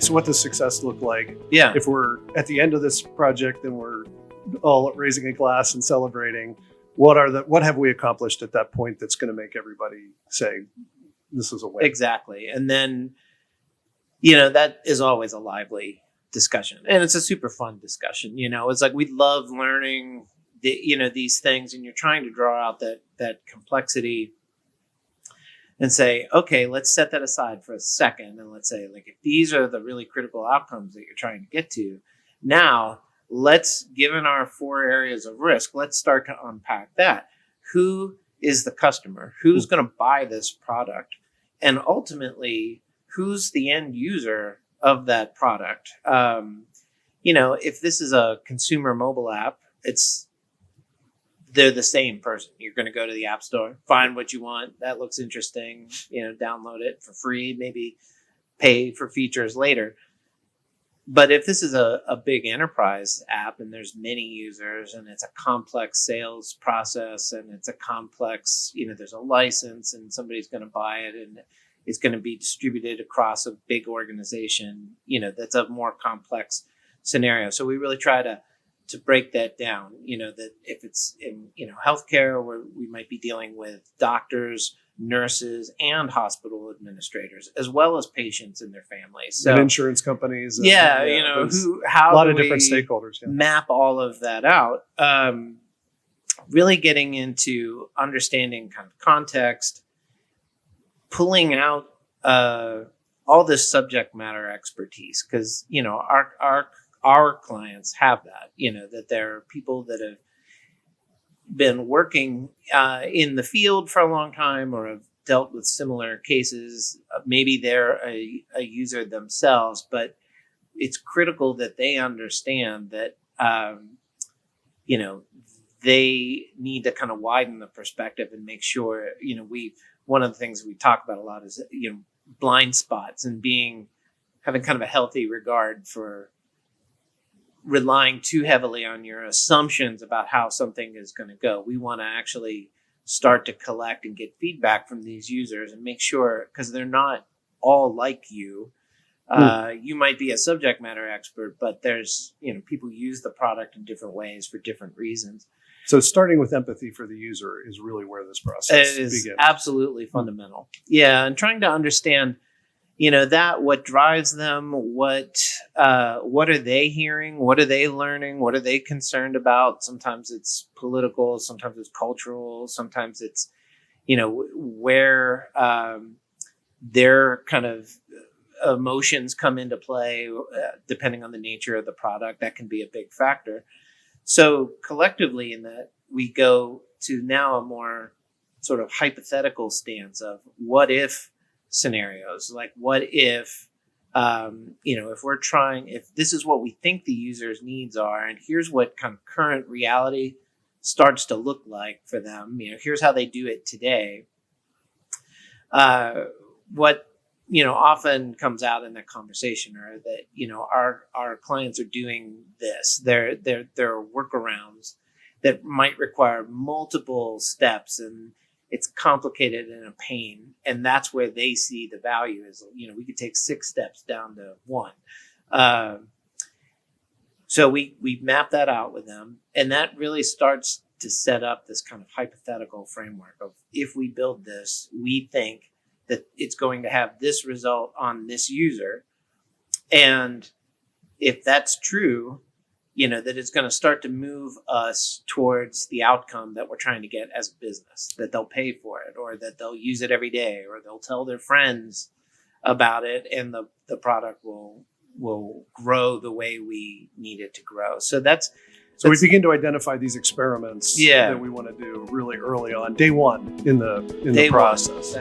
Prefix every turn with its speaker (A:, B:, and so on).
A: So what does success look like?
B: Yeah.
A: If we're at the end of this project and we're all raising a glass and celebrating, what have we accomplished at that point that's going to make everybody say this is a win?
B: Exactly. And then, that is always a lively discussion, and it's a super fun discussion. It's like, we love learning these things, and you're trying to draw out that complexity and say, okay, let's set that aside for a second. And let's say, like, if these are the really critical outcomes that you're trying to get to, now let's, given our 4 areas of risk, let's start to unpack that. Who is the customer? Who's going to buy this product? And ultimately, who's the end user of that product? If this is a consumer mobile app, they're the same person. You're going to go to the App Store, find what you want. That looks interesting. Download it for free, maybe pay for features later. But if this is a big enterprise app and there's many users and it's a complex sales process and it's a complex, there's a license and somebody's going to buy it and it's going to be distributed across a big organization, that's a more complex scenario. So we really try to break that down, that if it's in, healthcare, where we might be dealing with doctors, nurses, and hospital administrators, as well as patients and their families. So,
A: and insurance companies. And,
B: how
A: a lot
B: do
A: of different
B: we
A: stakeholders. Yeah.
B: map all of that out? Really getting into understanding kind of context, pulling out all this subject matter expertise, because our clients have that, that there are people that have been working in the field for a long time or have dealt with similar cases. Maybe they're a user themselves, but it's critical that they understand that, they need to kind of widen the perspective and make sure, one of the things we talk about a lot is, blind spots and having kind of a healthy regard for relying too heavily on your assumptions about how something is going to go. We want to actually start to collect and get feedback from these users and make sure, because they're not all like you. You might be a subject matter expert, but there's, people use the product in different ways for different reasons.
A: So starting with empathy for the user is really where this process begins.
B: It is absolutely fundamental. Yeah, and trying to understand, what drives them, what are they hearing, what are they learning, what are they concerned about. Sometimes it's political, sometimes it's cultural, sometimes it's, where their kind of emotions come into play, depending on the nature of the product. That can be a big factor. So collectively in that, we go to now a more sort of hypothetical stance of what if scenarios. Like, what if, if this is what we think the user's needs are, and here's what kind of current reality starts to look like for them, here's how they do it today. What often comes out in that conversation are that, our clients are doing this. There are workarounds that might require multiple steps, and it's complicated and a pain. And that's where they see the value is, we could take 6 steps down to 1. So we map that out with them, and that really starts to set up this kind of hypothetical framework of, if we build this, we think that it's going to have this result on this user. And if that's true, that it's going to start to move us towards the outcome that we're trying to get as a business, that they'll pay for it, or that they'll use it every day, or they'll tell their friends about it, and the product will grow the way we need it to grow. So we begin to identify these experiments that we want to do really early on, day one in the process.